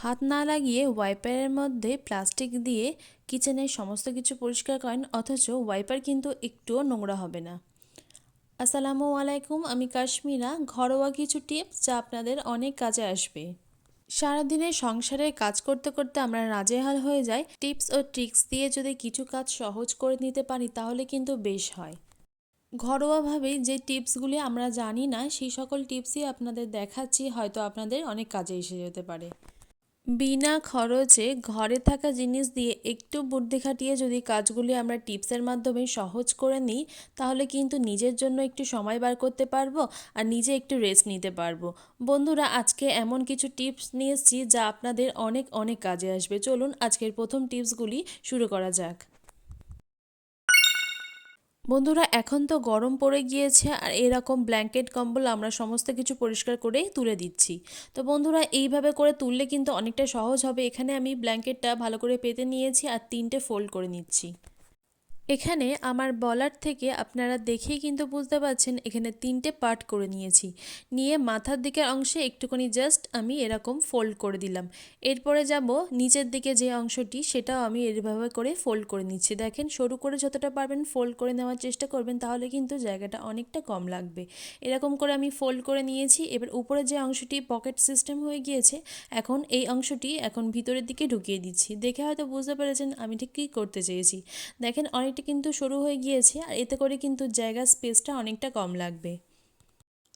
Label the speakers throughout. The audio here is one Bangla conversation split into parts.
Speaker 1: হাত না লাগিয়ে ওয়াইপারের মধ্যে প্লাস্টিক দিয়ে কিচেনের সমস্ত কিছু পরিষ্কার করেন, অথচ ওয়াইপার কিন্তু একটুও নোংরা হবে না। আসসালামু আলাইকুম, আমি কাশ্মীরা। ঘরোয়া কিছু টিপস যা আপনাদের অনেক কাজে আসবে। সারাদিনের সংসারে কাজ করতে করতে আমরা নাজেহাল হয়ে যাই। টিপস ও ট্রিক্স দিয়ে যদি কিছু কাজ সহজ করে নিতে পারি তাহলে কিন্তু বেশ হয়। ঘরোয়াভাবেই যে টিপসগুলি আমরা জানি না সেই সকল টিপসই আপনাদের দেখাচ্ছি, হয়তো আপনাদের অনেক কাজে এসে যেতে পারে। বিনা খরচে ঘরে থাকা জিনিস দিয়ে একটু বুদ্ধি খাটিয়ে যদি কাজগুলি আমরা টিপসের মাধ্যমে সহজ করে নিই, তাহলে কিন্তু নিজের জন্য একটু সময় বার করতে পারবো আর নিজে একটু রেস্ট নিতে পারবো। বন্ধুরা, আজকে এমন কিছু টিপস নিয়ে এসেছি যা আপনাদের অনেক অনেক কাজে আসবে। চলুন আজকের প্রথম টিপসগুলি শুরু করা যাক। বন্ধুরা, এখন তো গরম পড়ে গিয়েছে আর এরকম ব্ল্যাঙ্কেট কম্বল আমরা সমস্ত কিছু পরিষ্কার করেই তুলে দিচ্ছি। তো বন্ধুরা, এইভাবে করে তুললে কিন্তু অনেকটা সহজ হবে। এখানে আমি ব্ল্যাঙ্কেটটা ভালো করে পেতে নিয়েছি আর 3টে ফোল্ড করে নিচ্ছি। এখানে আমার বলার থেকে আপনারা দেখেই কিন্তু বুঝতে পারছেন এখানে 3টে পার্ট করে নিয়েছি। নিয়ে মাথার দিকের অংশে একটুখানি জাস্ট আমি এরকম ফোল্ড করে দিলাম। এরপরে যাব নিচের দিকে যে অংশটি, সেটাও আমি এভাবে করে ফোল্ড করে নিচ্ছি। দেখেন, সরু করে যতটা পারবেন ফোল্ড করে নেওয়ার চেষ্টা করবেন, তাহলে কিন্তু জায়গাটা অনেকটা কম লাগবে। এরকম করে আমি ফোল্ড করে নিয়েছি। এবার উপরে যে অংশটি পকেট সিস্টেম হয়ে গিয়েছে, এখন এই অংশটি এখন ভিতরের দিকে ঢুকিয়ে দিচ্ছি। দেখে হয়তো বুঝতে পেরেছেন আমি ঠিক কী করতে চেয়েছি। দেখেন, অনেকটা কিন্তু সরু হয়ে গিয়েছে আর এতে করে কিন্তু জায়গার স্পেসটা অনেকটা কম লাগবে।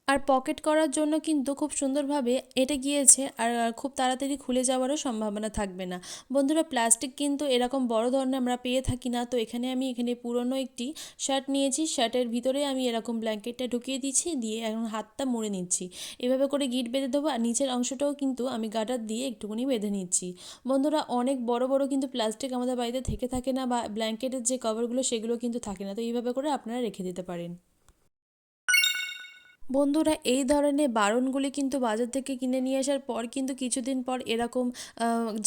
Speaker 1: আর পকেট করার জন্য কিন্তু খুব সুন্দরভাবে এঁটে গিয়েছে আর খুব তাড়াতাড়ি খুলে যাওয়ারও সম্ভাবনা থাকবে না। বন্ধুরা, প্লাস্টিক কিন্তু এরকম বড় ধরনের আমরা পেয়ে থাকি না। তো এখানে পুরনো একটি শার্ট নিয়েছি। শার্টের ভিতরে আমি এরকম ব্ল্যাঙ্কেটটা ঢুকিয়ে দিচ্ছি, দিয়ে এখন হাতটা মুড়ে নিচ্ছি। এভাবে করে গিট বেঁধে দেবো আর নিচের অংশটাও কিন্তু আমি গার্ডার দিয়ে একটুখানি বেঁধে নিচ্ছি। বন্ধুরা, অনেক বড় বড় কিন্তু প্লাস্টিক আমাদের বাড়িতে থেকে থাকে না, বা ব্ল্যাঙ্কেটের যে কভারগুলো সেগুলো কিন্তু থাকে না। তো এইভাবে করে আপনারা রেখে দিতে পারেন। বন্ধুরা, এই ধরনের বারণগুলি কিন্তু বাজার থেকে কিনে নিয়ে আসার পর কিন্তু কিছুদিন পর এরকম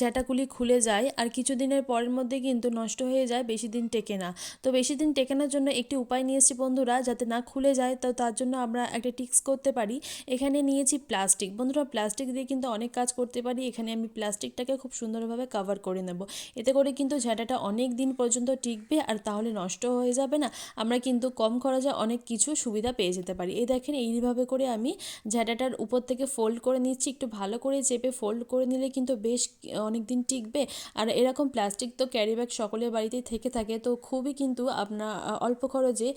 Speaker 1: ঝাঁটাগুলি খুলে যায় আর কিছুদিনের পরের মধ্যে কিন্তু নষ্ট হয়ে যায়, বেশি দিন টেকে না। তো বেশি দিন টেকানোর জন্য একটি উপায় নিয়ে এসেছি বন্ধুরা, যাতে না খুলে যায়। তো তার জন্য আমরা একটা টিক্স করতে পারি। এখানে নিয়েছি প্লাস্টিক। বন্ধুরা, প্লাস্টিক দিয়ে কিন্তু অনেক কাজ করতে পারি। এখানে আমি প্লাস্টিকটাকে খুব সুন্দরভাবে কভার করে নেব। এতে করে কিন্তু ঝাঁটাটা অনেক দিন পর্যন্ত টিকবে আর তাহলে নষ্ট হয়ে যাবে না। আমরা কিন্তু কম খরচে অনেক কিছু সুবিধা পেয়ে যেতে পারি। এই দেখেন, এইভাবে করে আমি ঝাঁটাটার উপর থেকে ফোল্ড করে নিচ্ছি। একটু ভালো করে চেপে ফোল্ড করে নিলে কিন্তু বেশ অনেক দিন টিকবে। আর এরকম প্লাস্টিক তো ক্যারি ব্যাগ সকলের বাড়িতেই থেকে থাকে, তো খুবই কিন্তু আপনার অল্প খরচে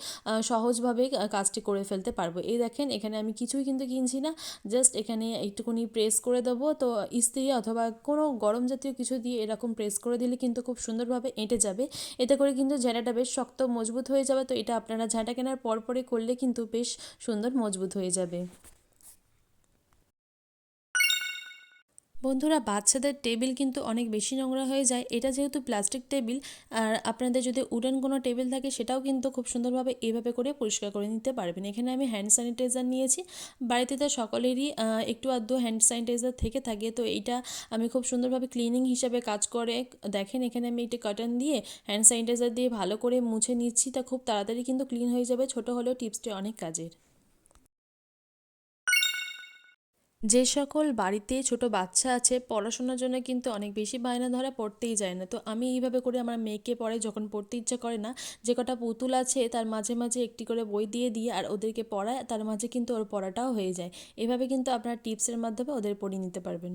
Speaker 1: সহজভাবে কাজটি করে ফেলতে পারবো। এই দেখেন, এখানে আমি কিছুই কিন্তু কিনছি না, জাস্ট এখানে একটুখানি প্রেস করে দেবো। তো ইস্ত্রি অথবা কোনো গরম জাতীয় কিছু দিয়ে এরকম প্রেস করে দিলে কিন্তু খুব সুন্দরভাবে এঁটে যাবে। এতে করে কিন্তু ঝাঁটাটা বেশ শক্ত মজবুত হয়ে যাবে। তো এটা আপনারা ঝাঁটা কেনার পরে করলে কিন্তু বেশ সুন্দর মজবুত হয়ে যাবে। বন্ধুরা, বাচ্চাদের টেবিল কিন্তু অনেক বেশি নোংরা হয়ে যায়। এটা যেহেতু প্লাস্টিক টেবিল, আর আপনাদের যদি উডেন কোনো টেবিল থাকে সেটাও কিন্তু খুব সুন্দরভাবে এইভাবে করে পরিষ্কার করে নিতে পারবেন। এখানে আমি হ্যান্ড স্যানিটাইজার নিয়েছি। বাড়িতে তো সকলেরই একটু আধটু হ্যান্ড স্যানিটাইজার থেকে থাকে। তো এইটা আমি খুব সুন্দরভাবে ক্লিনিং হিসাবে কাজ করে। দেখেন, এখানে আমি একটি কটন দিয়ে হ্যান্ড স্যানিটাইজার দিয়ে ভালো করে মুছে নিচ্ছি। তা খুব তাড়াতাড়ি কিন্তু ক্লিন হয়ে যাবে। ছোট হলেও টিপসটি অনেক কাজের। যে সকল বাড়িতে ছোট বাচ্চা আছে, পড়াশোনার জন্য কিন্তু অনেক বেশি বায়না ধরা, পড়তেই যায় না। তো আমি এইভাবে করে আমার মেয়েকে পড়াই। যখন পড়তে ইচ্ছা করে না, যে কটা পুতুল আছে তার মাঝে মাঝে একটি করে বই দিয়ে দিই আর ওদেরকে পড়ায়, তার মাঝে কিন্তু ওর পড়াটাও হয়ে যায়। এভাবে কিন্তু আপনার টিপসের মাধ্যমে ওদের পড়িয়ে নিতে পারবেন।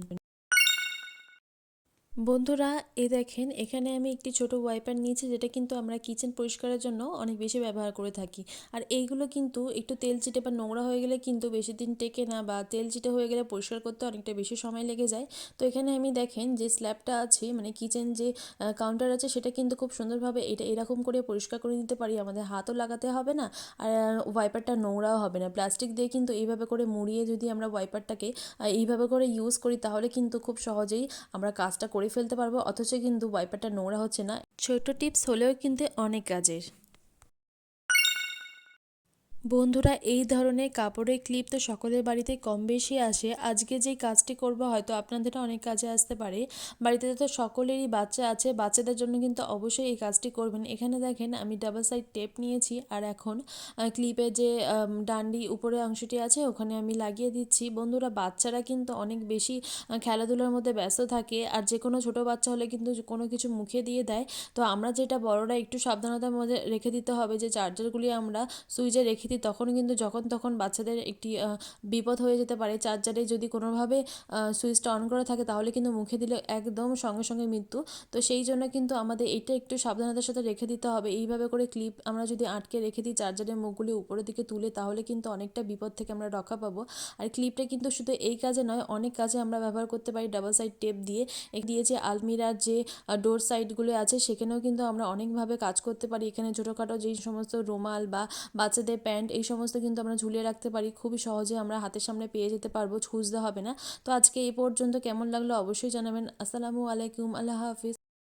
Speaker 1: বন্ধুরা, এই দেখেন, এখানে আমি একটি ছোট ওয়াইপার নিয়েছি, যেটা কিন্তু আমরা কিচেন পরিষ্কারের জন্য অনেক বেশি ব্যবহার করে থাকি। আর এইগুলো কিন্তু একটু তেল চিটে বা নোংরা হয়ে গেলে কিন্তু বেশি দিন টেকে না, বা তেল চিটে হয়ে গেলে পরিষ্কার করতে অনেকটা বেশি সময় লেগে যায়। তো এখানে আমি দেখেন যে স্ল্যাবটা আছে, মানে কিচেন যে কাউন্টার আছে, সেটা কিন্তু খুব সুন্দরভাবে এটা এরকম করে পরিষ্কার করে নিতে পারি। আমাদের হাতও লাগাতে হবে না আর ওয়াইপারটা নোংরাও হবে না। প্লাস্টিক দিয়ে কিন্তু এইভাবে করে মুড়িয়ে যদি আমরা ওয়াইপারটাকে এইভাবে করে ইউজ করি, তাহলে কিন্তু খুব সহজেই আমরা কাজটা করে ফেলতে পারবো, অথচ কিন্তু ওয়াইপারটা নোংরা হচ্ছে না। ছোট টিপস হলেও কিন্তু অনেক কাজের। বন্ধুরা, এই ধরনের কাপড়ের ক্লিপ তো সকলের বাড়িতে কম বেশি আসে। আজকে যেই কাজটি করব হয়তো আপনাদেরও অনেক কাজে আসতে পারে। বাড়িতে তো সকলেরই বাচ্চা আছে, বাচ্চাদের জন্য কিন্তু অবশ্যই এই কাজটি করবেন। এখানে দেখেন আমি ডাবল সাইড টেপ নিয়েছি আর এখন ক্লিপের যে ডান্ডি উপরের অংশটি আছে ওখানে আমি লাগিয়ে দিচ্ছি। বন্ধুরা, বাচ্চারা কিন্তু অনেক বেশি খেলাধুলার মধ্যে ব্যস্ত থাকে, আর যে কোনো ছোটো বাচ্চা হলে কিন্তু কোনো কিছু মুখে দিয়ে দেয়। তো আমরা যেটা বড়রা একটু সাবধানতার মধ্যে রেখে দিতে হবে যে চার্জারগুলি আমরা সুইচে রেখে দিই, তখন কিন্তু যখন তখন বাচ্চাদের একটি বিপদ হয়ে যেতে পারে। চার্জারে যদি কোনোভাবে সুইচটা অন করা থাকে তাহলে কিন্তু মুখে দিলে একদম সঙ্গে সঙ্গে মৃত্যু। তো সেই জন্য কিন্তু আমাদের এইটা একটু সাবধানতার সাথে রেখে দিতে হবে। এইভাবে করে ক্লিপ আমরা যদি আটকে রেখে দিই চার্জারের মুখগুলি উপরের দিকে তুলে, তাহলে কিন্তু অনেকটা বিপদ থেকে আমরা রক্ষা পাবো। আর ক্লিপটা কিন্তু শুধু এই কাজে নয়, অনেক কাজে আমরা ব্যবহার করতে পারি ডাবল সাইড টেপ দিয়ে। দিয়ে যে আলমিরার যে ডোর সাইডগুলো আছে সেখানেও কিন্তু আমরা অনেকভাবে কাজ করতে পারি। এখানে ছোটোখাটো যেই সমস্ত রুমাল বা বাচ্চাদের প্যান্ট এই সমস্ত কিন্তু আমরা ঝুলিয়ে রাখতে পারি। খুবই সহজে আমরা হাতের সামনে পেয়ে যেতে পারবো, খুঁজতে হবে না। তো আজকে এই পর্যন্ত, কেমন লাগলো অবশ্যই জানাবেন। আসসালামু আলাইকুম, আল্লাহ হাফিজ।